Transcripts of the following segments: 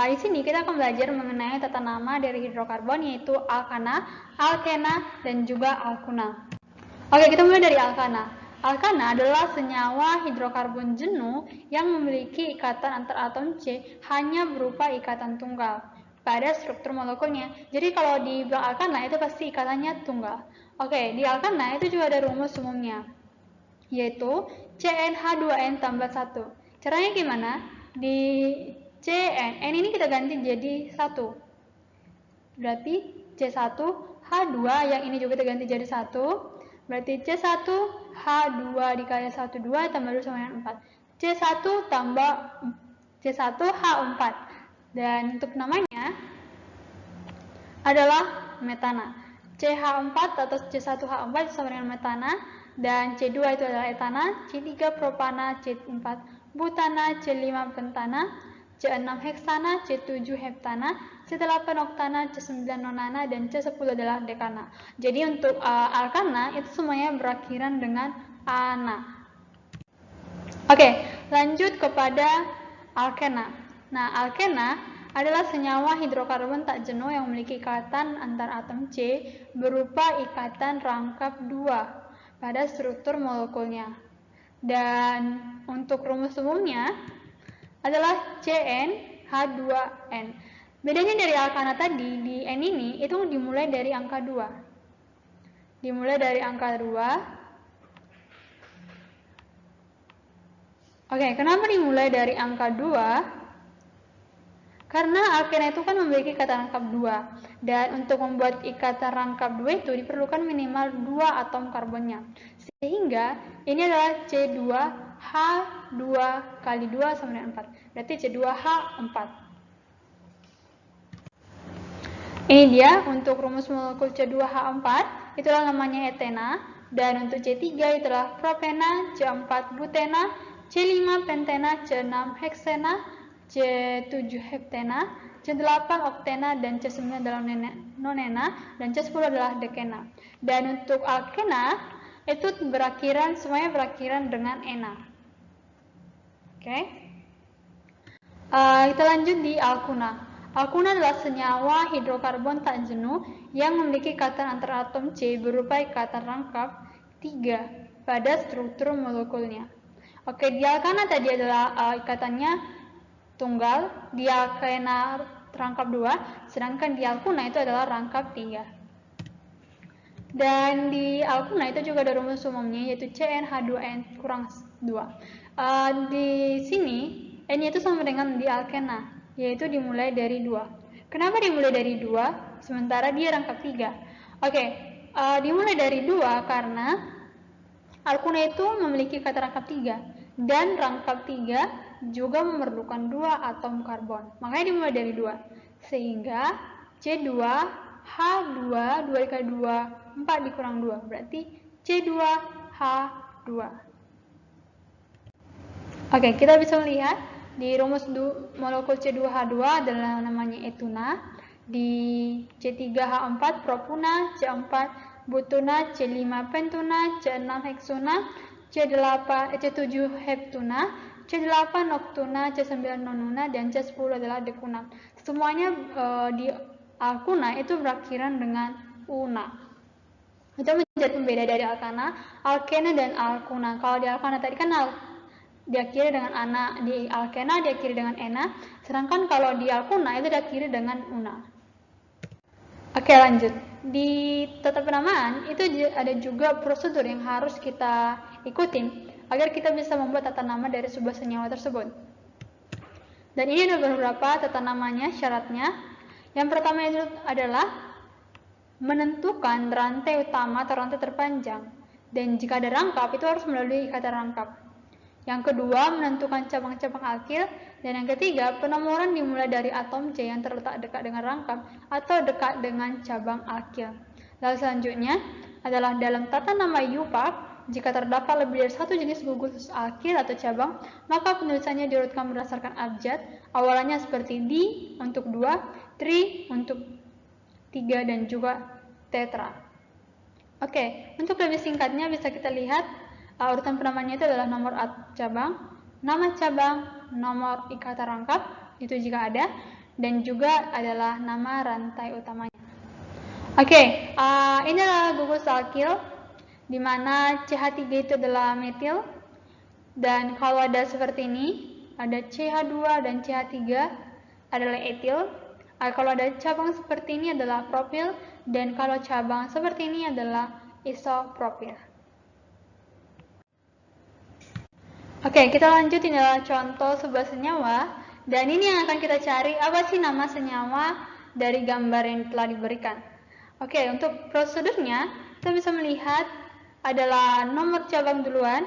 Di sini kita akan belajar mengenai tata nama dari hidrokarbon, yaitu alkana, alkena, dan juga alkuna. Oke, kita mulai dari alkana. Alkana adalah senyawa hidrokarbon jenuh yang memiliki ikatan antar atom C hanya berupa ikatan tunggal pada struktur molekulnya. Jadi kalau dibilang alkana itu pasti ikatannya tunggal. Oke, di alkana itu juga ada rumus umumnya, yaitu CnH2n tambah 1. Caranya gimana? Di Cn, N ini kita ganti jadi 1. Berarti C1H2, yang ini juga kita ganti jadi 1. Berarti C1H2 dikali 1, 2 tambah 2 sama dengan 4. C1 tambah C1H4. Dan untuk namanya adalah metana. CH4 atau C1H4 sama dengan metana. Dan C2 itu adalah etana, C3 propana, C4 butana, C5 pentana, C6 heksana, C7 heptana, C8 oktana, C9 nonana, dan C10 adalah dekana. Jadi untuk alkana itu semuanya berakhiran dengan ana. Oke, lanjut kepada alkena. Nah, alkena adalah senyawa hidrokarbon tak jenuh yang memiliki ikatan antar atom C berupa ikatan rangkap 2 pada struktur molekulnya. Dan untuk rumus umumnya adalah CnH2n. Bedanya dari alkana tadi, di N ini itu dimulai dari angka 2. Dimulai dari angka 2. Oke, kenapa dimulai dari angka 2? Karena alkena itu kan memiliki ikatan rangkap 2. Dan untuk membuat ikatan rangkap 2 itu diperlukan minimal 2 atom karbonnya. Sehingga ini adalah C2H2 kali 2 sama dengan 4. Berarti C2H4. Ini dia untuk rumus molekul C2H4, itulah namanya etena. Dan untuk C3 itulah propena, C4 butena, C5 pentena, C6 heksena, C7 heptena, C8 oktena, dan C9 adalah nonena, dan C10 adalah dekena. Dan untuk alkena itu semuanya berakhiran dengan ena. Oke. Kita lanjut di alkuna. Alkuna adalah senyawa hidrokarbon tak jenuh yang memiliki ikatan antar atom C berupa ikatan rangkap 3 pada struktur molekulnya. Oke, di alkana tadi adalah ikatannya tunggal, di alkena rangkap 2, sedangkan di alkuna itu adalah rangkap 3. Dan di alkuna itu juga ada rumus umumnya, yaitu CnH2n kurang 2. Di sini N itu sama dengan di alkena, yaitu dimulai dari 2. Kenapa dimulai dari 2? Sementara dia rangkap 3. Oke, dimulai dari 2 karena alkuna itu memiliki kata rangkap 3. Dan rangkap 3 juga memerlukan 2 atom karbon. Makanya dimulai dari 2. Sehingga C2H2, 2 dikali 2, 4 dikurang 2. Berarti C2H2. Oke, kita bisa melihat di rumus molekul C2H2 adalah namanya etuna. Di C3H4 propuna, C4 butuna, C5 pentuna, C6 heksuna, C7 heptuna, C8 oktuna, C9 nonuna, dan C10 adalah dekuna. Semuanya di alkuna itu berakhiran dengan una. Itu menjadi pembeda dari alkana, alkena, dan alkuna. Kalau di alkana tadi kan diakhiri dengan ana, di alkena diakhiri dengan ena, sedangkan kalau di alkuna itu diakhiri dengan una. Oke, lanjut. Di tata penamaan itu ada juga prosedur yang harus kita ikutin agar kita bisa membuat tata nama dari sebuah senyawa tersebut. Dan ini ada beberapa tata namanya, syaratnya. Yang pertama itu adalah menentukan rantai utama atau rantai terpanjang. Dan jika ada rangkap, itu harus melalui ikatan rangkap. Yang kedua, menentukan cabang-cabang alkil. Dan yang ketiga, penomoran dimulai dari atom C yang terletak dekat dengan rangkap atau dekat dengan cabang alkil. Lalu selanjutnya adalah dalam tata nama UPAC, jika terdapat lebih dari satu jenis gugus alkil atau cabang, maka penulisannya diurutkan berdasarkan abjad. Awalannya seperti D untuk 2, tri untuk 3, dan juga tetra. Oke, untuk lebih singkatnya bisa kita lihat urutan penamaannya itu adalah nomor cabang, nama cabang, nomor ikatan rangkap, itu jika ada, dan juga adalah nama rantai utamanya. Oke, ini adalah gugus alkil, di mana CH3 itu adalah metil, dan kalau ada seperti ini, ada CH2 dan CH3 adalah etil. Kalau ada cabang seperti ini adalah propil, dan kalau cabang seperti ini adalah isopropil. Oke, kita lanjut. Ini adalah contoh sebuah senyawa, dan ini yang akan kita cari apa sih nama senyawa dari gambar yang telah diberikan. Oke, untuk prosedurnya kita bisa melihat adalah nomor cabang duluan,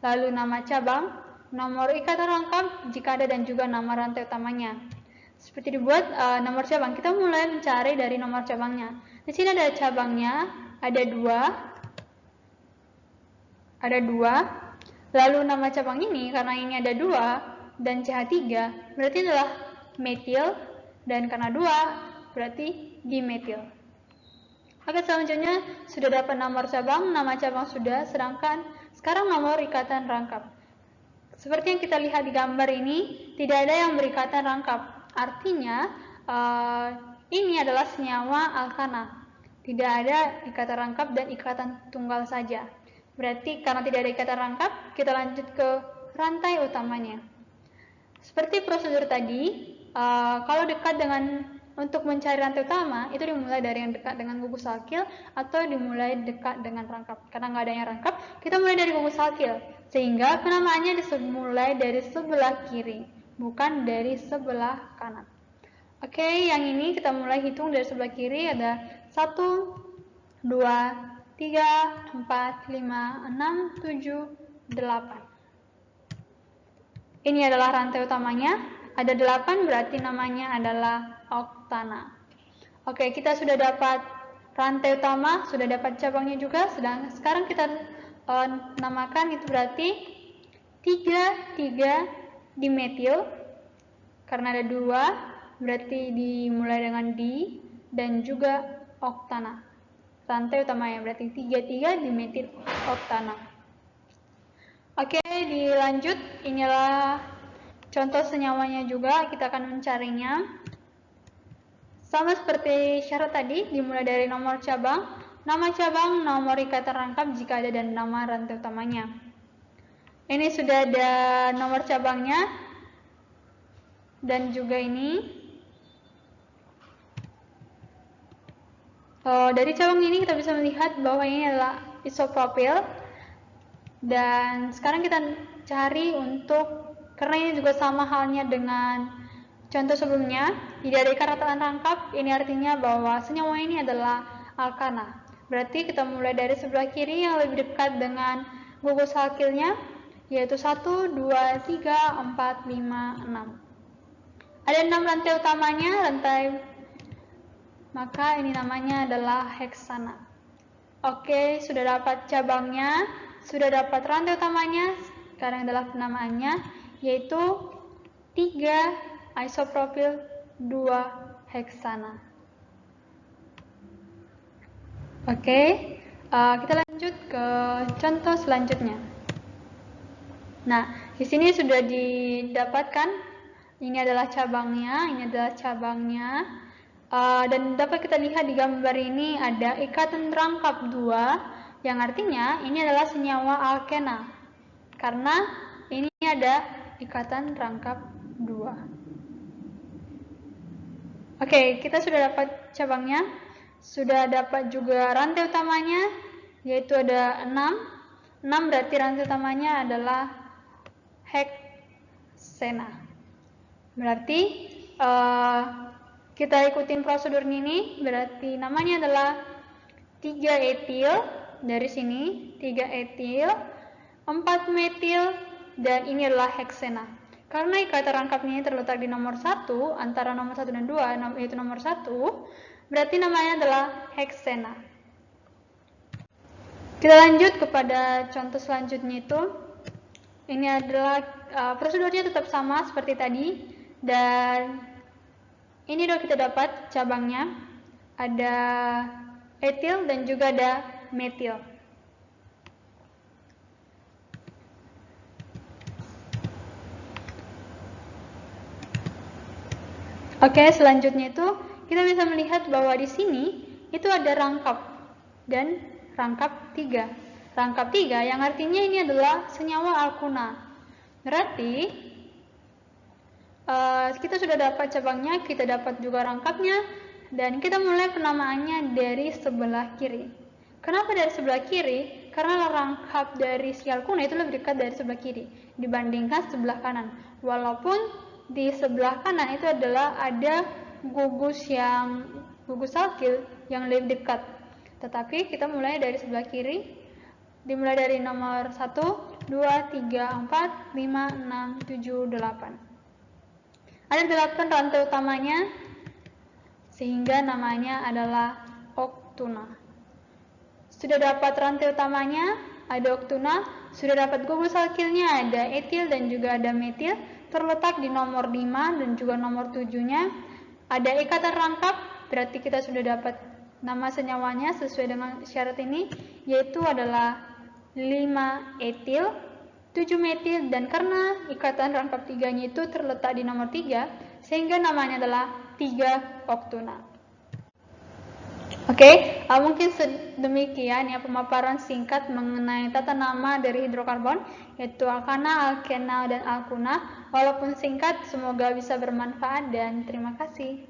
lalu nama cabang, nomor ikatan rangkap jika ada, dan juga nama rantai utamanya. Seperti dibuat nomor cabang, kita mulai mencari dari nomor cabangnya. Di sini ada cabangnya, ada dua. Lalu nama cabang ini, karena ini ada 2 dan CH3, berarti adalah metil, dan karena 2 berarti dimetil. Oke, selanjutnya sudah dapat nomor cabang, nama cabang sudah, sedangkan sekarang nomor ikatan rangkap. Seperti yang kita lihat di gambar ini, tidak ada yang berikatan rangkap. Artinya, ini adalah senyawa alkana. Tidak ada ikatan rangkap dan ikatan tunggal saja. Berarti karena tidak ada ikatan rangkap, kita lanjut ke rantai utamanya. Seperti prosedur tadi, kalau dekat dengan untuk mencari rantai utama, itu dimulai dari yang dekat dengan gugus alkil atau dimulai dekat dengan rangkap. Karena nggak adanya rangkap, kita mulai dari gugus alkil. Sehingga penamaannya dimulai dari sebelah kiri, bukan dari sebelah kanan. Oke, yang ini kita mulai hitung dari sebelah kiri. Ada 1, 2, 3, 4, 5, 6, 7, 8. Ini adalah rantai utamanya. Ada 8, berarti namanya adalah oktana. Oke, kita sudah dapat rantai utama, sudah dapat cabangnya juga. Sekarang kita namakan itu berarti 3 dimetil. Karena ada 2, berarti dimulai dengan di, dan juga oktana. Rantai utamanya berarti 3 dimetil oktana. Oke, dilanjut. Inilah contoh senyawanya juga, kita akan mencarinya. Sama seperti syarat tadi, dimulai dari nomor cabang, nama cabang, nomor ikatan rangkap jika ada, dan nama rantai utamanya. Ini sudah ada nomor cabangnya, dan juga ini. Dari cabang ini kita bisa melihat bahwa ini adalah isopropil. Dan sekarang kita cari untuk, karena ini juga sama halnya dengan contoh sebelumnya, tidak ada ikatan rangkap, ini artinya bahwa senyawa ini adalah alkana. Berarti kita mulai dari sebelah kiri yang lebih dekat dengan gugus alkilnya, yaitu 1, 2, 3, 4, 5, 6. Ada 6 rantai utamanya, maka ini namanya adalah heksana. Oke, sudah dapat cabangnya, sudah dapat rantai utamanya. Sekarang adalah penamaannya, yaitu 3 isopropil 2 heksana. Oke, kita lanjut ke contoh selanjutnya. Nah, di sini sudah didapatkan, ini adalah cabangnya, dan dapat kita lihat di gambar ini ada ikatan rangkap 2, yang artinya ini adalah senyawa alkena, karena ini ada ikatan rangkap 2. Oke, kita sudah dapat cabangnya, sudah dapat juga rantai utamanya, yaitu ada 6 berarti rantai utamanya adalah heksena. Berarti kita ikutin prosedur ini, berarti namanya adalah 3 etil, dari sini 3 etil, 4 metil, dan ini adalah heksena. Karena ikatan rangkapnya ini terletak di nomor 1, antara nomor 1 dan 2, yaitu nomor 1, berarti namanya adalah heksena. Kita lanjut kepada contoh selanjutnya itu. Ini adalah prosedurnya tetap sama seperti tadi, dan ini udah kita dapat cabangnya, ada etil dan juga ada metil. Oke, selanjutnya itu kita bisa melihat bahwa di sini itu ada rangkap dan rangkap 3. Rangkap 3 yang artinya ini adalah senyawa alkuna. Berarti kita sudah dapat cabangnya, kita dapat juga rangkapnya, dan kita mulai penamaannya dari sebelah kiri. Kenapa dari sebelah kiri? Karena rangkap dari si alkuna itu lebih dekat dari sebelah kiri dibandingkan sebelah kanan. Walaupun di sebelah kanan itu adalah ada gugus alkil yang lebih dekat. Tetapi kita mulai dari sebelah kiri, dimulai dari nomor 1, 2, 3, 4, 5, 6, 7, 8. Ada 8 rantai utamanya, sehingga namanya adalah oktuna. Sudah dapat rantai utamanya, ada oktuna. Sudah dapat gugus alkilnya, ada etil dan juga ada metil, terletak di nomor 5 dan juga nomor 7-nya. Ada ikatan rangkap, berarti kita sudah dapat nama senyawanya sesuai dengan syarat ini, yaitu adalah 5 etil, 7 metil, dan karena ikatan rangkap 3-nya itu terletak di nomor 3, sehingga namanya adalah 3 oktuna. Oke, mungkin demikian ya pemaparan singkat mengenai tata nama dari hidrokarbon, yaitu alkana, alkena, dan alkuna. Walaupun singkat, semoga bisa bermanfaat dan terima kasih.